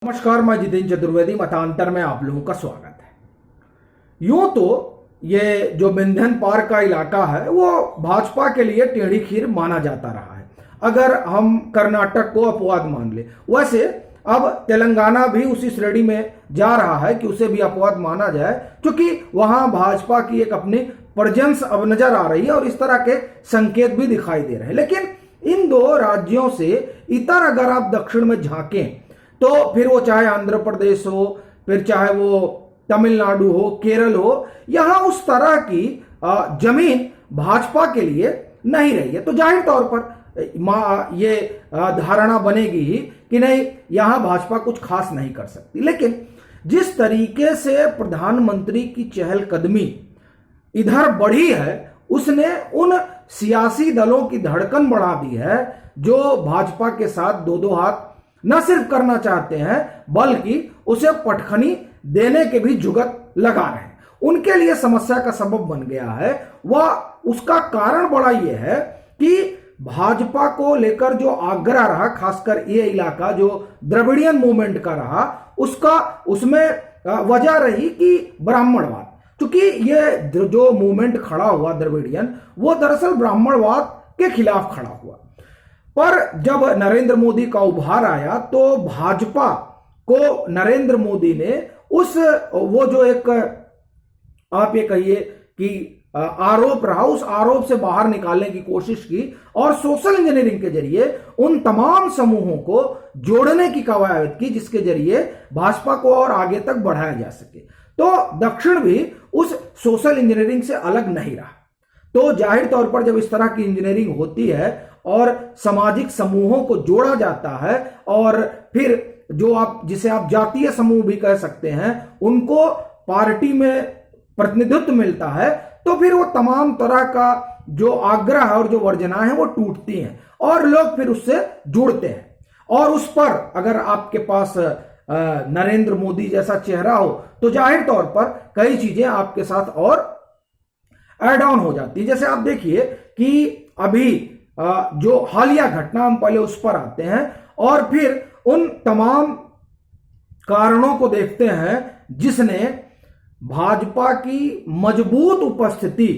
नमस्कार, मैं जितेंद्र चतुर्वेदी। मतांतर में आप लोगों का स्वागत है। यूं तो ये जो विंध्यन पार का इलाका है वो भाजपा के लिए टेढ़ी खीर माना जाता रहा है, अगर हम कर्नाटक को अपवाद मान ले। वैसे अब तेलंगाना भी उसी श्रेणी में जा रहा है कि उसे भी अपवाद माना जाए, क्योंकि वहां भाजपा की एक अपनी प्रेजेंस अब नजर आ रही है और इस तरह के संकेत भी दिखाई दे रहे हैं। लेकिन इन दो राज्यों से इतर अगर आप दक्षिण में झांकें तो फिर वो चाहे आंध्र प्रदेश हो, फिर चाहे वो तमिलनाडु हो, केरल हो, यहां उस तरह की जमीन भाजपा के लिए नहीं रही है। तो जाहिर तौर पर ये धारणा बनेगी ही कि नहीं, यहां भाजपा कुछ खास नहीं कर सकती। लेकिन जिस तरीके से प्रधानमंत्री की चहलकदमी इधर बढ़ी है, उसने उन सियासी दलों की धड़कन बढ़ा दी है जो भाजपा के साथ दो दो हाथ न सिर्फ करना चाहते हैं बल्कि उसे पटखनी देने के भी जुगत लगा रहे हैं। उनके लिए समस्या का सबब बन गया है। वह उसका कारण बड़ा यह है कि भाजपा को लेकर जो आग्रह रहा, खासकर ये इलाका जो द्रविड़ियन मूवमेंट का रहा, उसमें वजह रही कि ब्राह्मणवाद। क्योंकि ये जो मूवमेंट खड़ा हुआ द्रविड़ियन, वो दरअसल ब्राह्मणवाद के खिलाफ खड़ा हुआ। पर जब नरेंद्र मोदी का उभार आया तो भाजपा को नरेंद्र मोदी ने वो जो एक आप ये कहिए कि आरोप रहा, उस आरोप से बाहर निकालने की कोशिश की और सोशल इंजीनियरिंग के जरिए उन तमाम समूहों को जोड़ने की कवायद की जिसके जरिए भाजपा को और आगे तक बढ़ाया जा सके। तो दक्षिण भी उस सोशल इंजीनियरिंग से अलग नहीं रहा। तो जाहिर तौर पर जब इस तरह की इंजीनियरिंग होती है और सामाजिक समूहों को जोड़ा जाता है और फिर जिसे आप जातीय समूह भी कह सकते हैं, उनको पार्टी में प्रतिनिधित्व मिलता है, तो फिर वो तमाम तरह का जो आग्रह है और जो वर्जनाएं हैं वो टूटती हैं और लोग फिर उससे जुड़ते हैं। और उस पर अगर आपके पास नरेंद्र मोदी जैसा चेहरा हो तो जाहिर तौर पर कई चीजें आपके साथ और एड ऑन हो जाती है। जैसे आप देखिए कि अभी जो हालिया घटना, हम पहले उस पर आते हैं और फिर उन तमाम कारणों को देखते हैं जिसने भाजपा की मजबूत उपस्थिति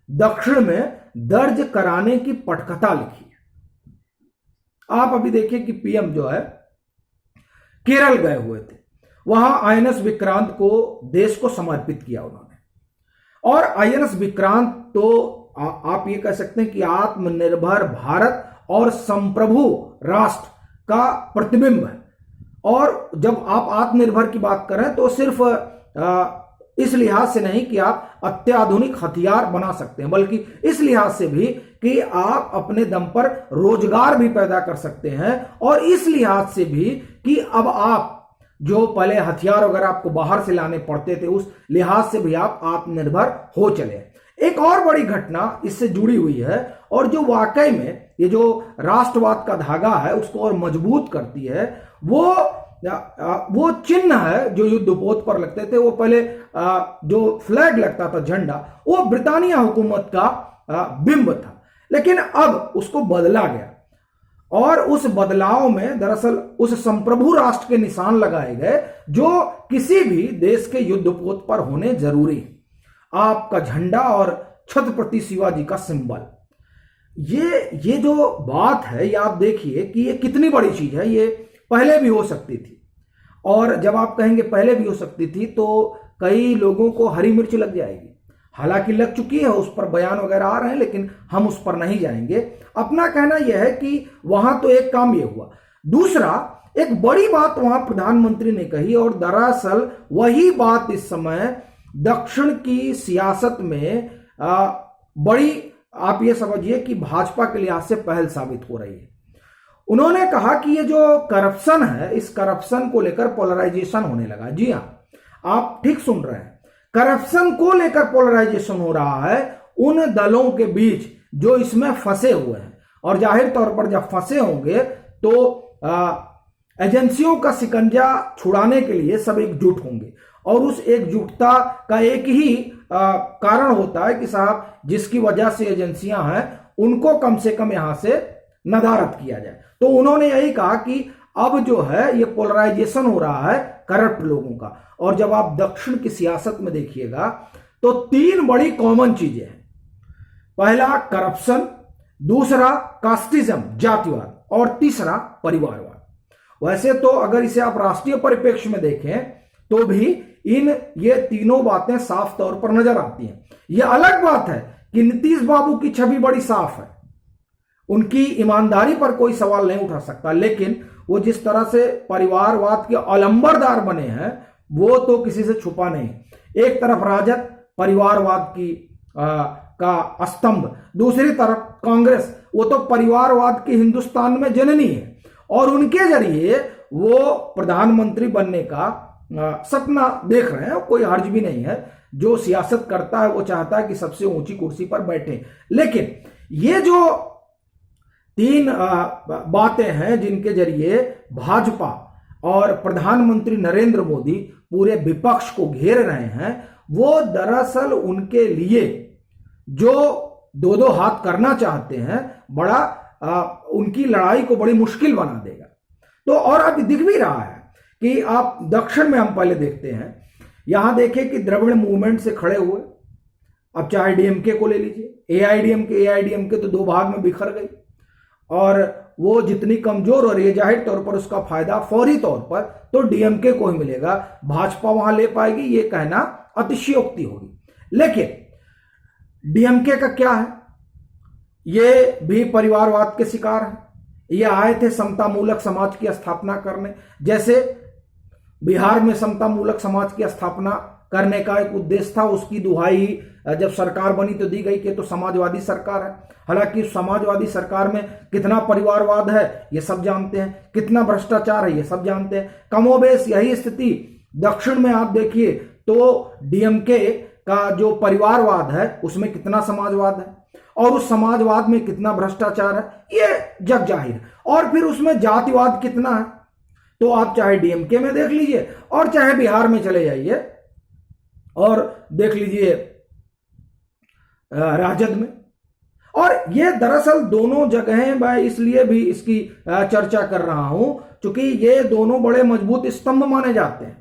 दक्षिण में दर्ज कराने की पटकथा लिखी है। आप अभी देखिए कि पीएम जो है केरल गए हुए थे, वहां आईएनएस विक्रांत को देश को समर्पित किया उन्होंने। और आईएनएस विक्रांत तो आप ये कह सकते हैं कि आत्मनिर्भर भारत और संप्रभु राष्ट्र का प्रतिबिंब है। और जब आप आत्मनिर्भर की बात करें तो सिर्फ इस लिहाज से नहीं कि आप अत्याधुनिक हथियार बना सकते हैं, बल्कि इस लिहाज से भी कि आप अपने दम पर रोजगार भी पैदा कर सकते हैं, और इस लिहाज से भी कि अब आप जो पहले हथियार वगैरह आपको बाहर से लाने पड़ते थे, उस लिहाज से भी आप आत्मनिर्भर हो चले। एक और बड़ी घटना इससे जुड़ी हुई है और जो वाकई में ये जो राष्ट्रवाद का धागा है उसको और मजबूत करती है, वो चिन्ह है जो युद्धपोत पर लगते थे। वो पहले जो फ्लैग लगता था, झंडा, वो ब्रिटानिया हुकूमत का बिंब था, लेकिन अब उसको बदला गया और उस बदलाव में दरअसल उस संप्रभु राष्ट्र के निशान लगाए गए जो किसी भी देश के युद्धपोत पर होने जरूरी है। आपका झंडा और छत्रपति शिवाजी का सिंबल, ये जो बात है, ये आप देखिए कि ये कितनी बड़ी चीज है। ये पहले भी हो सकती थी, और जब आप कहेंगे पहले भी हो सकती थी तो कई लोगों को हरी मिर्च लग जाएगी। हालांकि लग चुकी है, उस पर बयान वगैरह आ रहे हैं, लेकिन हम उस पर नहीं जाएंगे। अपना कहना यह है कि वहां तो एक काम यह हुआ। दूसरा, एक बड़ी बात वहां प्रधानमंत्री ने कही, और दरअसल वही बात इस समय दक्षिण की सियासत में बड़ी, आप ये समझिए कि भाजपा के लिहाज से पहल साबित हो रही है। उन्होंने कहा कि ये जो करप्शन है, इस करप्शन को लेकर पोलराइजेशन होने लगा। जी हां, आप ठीक सुन रहे हैं, करप्शन को लेकर पोलराइजेशन हो रहा है उन दलों के बीच जो इसमें फंसे हुए हैं। और जाहिर तौर पर जब फंसे होंगे तो एजेंसियों का शिकंजा छुड़ाने के लिए सब एकजुट होंगे, और उस एकजुटता का एक ही कारण होता है कि साहब, जिसकी वजह से एजेंसियां हैं उनको कम से कम यहां से नदारद किया जाए। तो उन्होंने यही कहा कि अब जो है ये पोलराइजेशन हो रहा है करप्ट लोगों का। और जब आप दक्षिण की सियासत में देखिएगा तो तीन बड़ी कॉमन चीजें हैं। पहला करप्शन, दूसरा कास्टिज्म जातिवाद, और तीसरा परिवारवाद। वैसे तो अगर इसे आप राष्ट्रीय परिप्रेक्ष्य में देखें तो भी ये तीनों बातें साफ तौर पर नजर आती हैं। यह अलग बात है कि नीतीश बाबू की छवि बड़ी साफ है, उनकी ईमानदारी पर कोई सवाल नहीं उठा सकता, लेकिन वो जिस तरह से परिवारवाद के अलंबरदार बने हैं वो तो किसी से छुपा नहीं। एक तरफ राजद परिवारवाद का स्तंभ, दूसरी तरफ कांग्रेस, वो तो परिवारवाद की हिंदुस्तान में जननी है, और उनके जरिए वो प्रधानमंत्री बनने का सपना देख रहे हैं। कोई हर्ज भी नहीं है, जो सियासत करता है वो चाहता है कि सबसे ऊंची कुर्सी पर बैठे। लेकिन ये जो तीन बातें हैं जिनके जरिए भाजपा और प्रधानमंत्री नरेंद्र मोदी पूरे विपक्ष को घेर रहे हैं, वो दरअसल उनके लिए जो दो दो हाथ करना चाहते हैं, उनकी लड़ाई को बड़ी मुश्किल बना देगा। तो और अब दिख भी रहा है कि आप दक्षिण में हम पहले देखते हैं, यहां देखें कि द्रविड़ मूवमेंट से खड़े हुए, अब चाहे डीएमके को ले लीजिए, एआईडीएमके तो दो भाग में बिखर गई, और वो जितनी कमजोर हो रही है जाहिर तौर पर उसका फायदा फौरी तौर पर तो डीएमके को ही मिलेगा, भाजपा वहां ले पाएगी, ये कहना अतिशयोक्ति होगी। लेकिन डीएमके का क्या है, ये भी परिवारवाद के शिकार है। ये आए थे समता मूलक समाज की स्थापना करने, जैसे बिहार में समता मूलक समाज की स्थापना करने का एक उद्देश्य था, उसकी दुहाई जब सरकार बनी तो दी गई कि तो समाजवादी सरकार है। हालांकि समाजवादी सरकार में कितना परिवारवाद है ये सब जानते हैं, कितना भ्रष्टाचार है ये सब जानते हैं। कमोबेश यही स्थिति दक्षिण में आप देखिए तो डीएमके का जो परिवारवाद है उसमें कितना समाजवाद है, और उस समाजवाद में कितना भ्रष्टाचार है ये जग जाहिर है। और फिर उसमें जातिवाद कितना है, तो आप चाहे डीएमके में देख लीजिए और चाहे बिहार में चले जाइए और देख लीजिए राजद में। और ये दरअसल दोनों जगहें मैं इसलिए भी इसकी चर्चा कर रहा हूं क्योंकि ये दोनों बड़े मजबूत स्तंभ माने जाते हैं,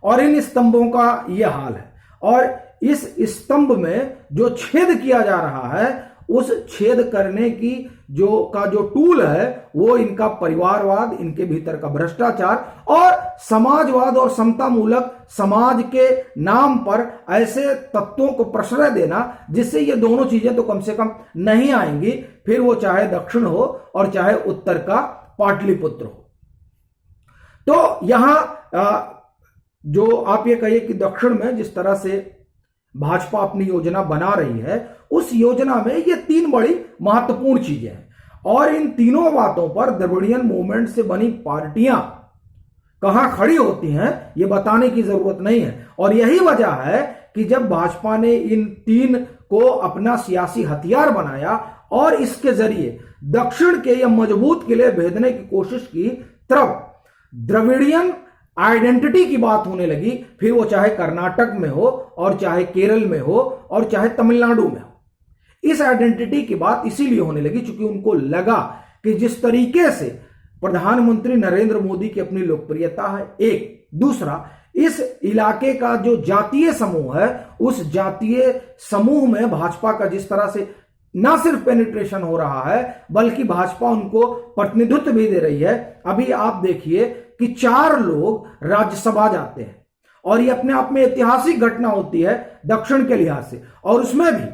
और इन स्तंभों का ये हाल है। और इस स्तंभ में जो छेद किया जा रहा है, उस छेद करने की जो टूल है वो इनका परिवारवाद, इनके भीतर का भ्रष्टाचार और समाजवाद और समता मूलक समाज के नाम पर ऐसे तत्वों को प्रश्रय देना जिससे ये दोनों चीजें तो कम से कम नहीं आएंगी, फिर वो चाहे दक्षिण हो और चाहे उत्तर का पाटलिपुत्र हो। तो यहां जो आप ये कहिए कि दक्षिण में जिस तरह से भाजपा अपनी योजना बना रही है, उस योजना में ये तीन बड़ी महत्वपूर्ण चीजें हैं, और इन तीनों बातों पर द्रविड़ियन मूवमेंट से बनी पार्टियां कहां खड़ी होती हैं ये बताने की जरूरत नहीं है। और यही वजह है कि जब भाजपा ने इन तीन को अपना सियासी हथियार बनाया और इसके जरिए दक्षिण के ये मजबूत किले भेदने की कोशिश की, तब द्रविड़ियन आइडेंटिटी की बात होने लगी, फिर वो चाहे कर्नाटक में हो और चाहे केरल में हो और चाहे तमिलनाडु में हो। इस आइडेंटिटी की बात इसीलिए होने लगी क्योंकि उनको लगा कि जिस तरीके से प्रधानमंत्री नरेंद्र मोदी की अपनी लोकप्रियता है, एक दूसरा इस इलाके का जो जातीय समूह है, उस जातीय समूह में भाजपा का जिस तरह से ना सिर्फ पेनिट्रेशन हो रहा है बल्कि भाजपा उनको प्रतिनिधित्व भी दे रही है। अभी आप देखिए कि 4 लोग राज्यसभा जाते हैं, और ये अपने आप में ऐतिहासिक घटना होती है दक्षिण के लिहाज से। और उसमें भी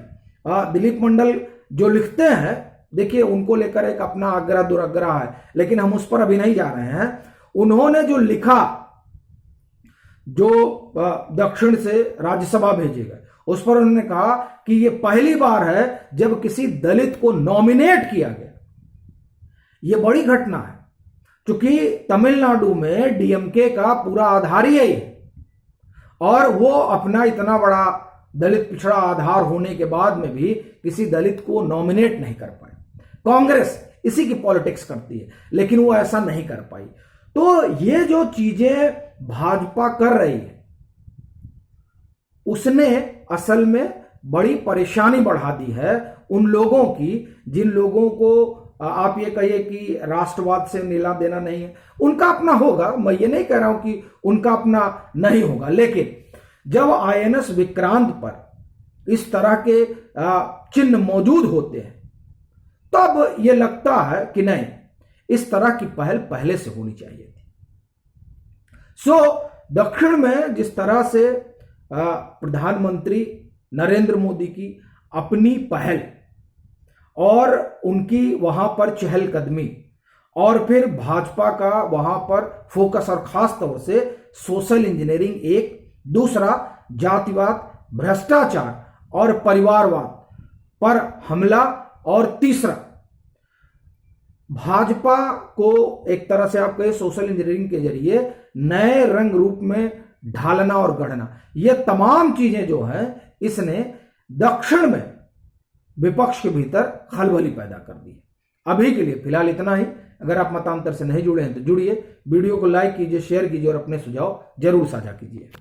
दिलीप मंडल जो लिखते हैं, देखिए उनको लेकर एक अपना आग्रह दुराग्रह है, लेकिन हम उस पर अभी नहीं जा रहे हैं। उन्होंने जो लिखा, जो दक्षिण से राज्यसभा भेजे गए, उस पर उन्होंने कहा कि ये पहली बार है जब किसी दलित को नॉमिनेट किया गया। ये बड़ी घटना है क्योंकि तमिलनाडु में डीएमके का पूरा आधार ही है, और वो अपना इतना बड़ा दलित पिछड़ा आधार होने के बाद में भी किसी दलित को नॉमिनेट नहीं कर पाए। कांग्रेस इसी की पॉलिटिक्स करती है, लेकिन वो ऐसा नहीं कर पाई। तो ये जो चीजें भाजपा कर रही है उसने असल में बड़ी परेशानी बढ़ा दी है उन लोगों की जिन लोगों को आप ये कहिए कि राष्ट्रवाद से लेना देना नहीं है, उनका अपना होगा, मैं ये नहीं कह रहा हूं कि उनका अपना नहीं होगा, लेकिन जब आईएनएस विक्रांत पर इस तरह के चिन्ह मौजूद होते हैं तब ये लगता है कि नहीं, इस तरह की पहल पहले से होनी चाहिए थी। दक्षिण में जिस तरह से प्रधानमंत्री नरेंद्र मोदी की अपनी पहल और उनकी वहां पर चहलकदमी और फिर भाजपा का वहां पर फोकस और खास तौर से सोशल इंजीनियरिंग, एक दूसरा जातिवाद, भ्रष्टाचार और परिवारवाद पर हमला, और तीसरा भाजपा को एक तरह से आप कहें सोशल इंजीनियरिंग के जरिए नए रंग रूप में ढालना और गढ़ना, ये तमाम चीजें जो है इसने दक्षिण में विपक्ष के भीतर खलबली पैदा कर दी है। अभी के लिए फिलहाल इतना ही। अगर आप मतांतर से नहीं जुड़े हैं तो जुड़िए, वीडियो को लाइक कीजिए, शेयर कीजिए और अपने सुझाव जरूर साझा कीजिए।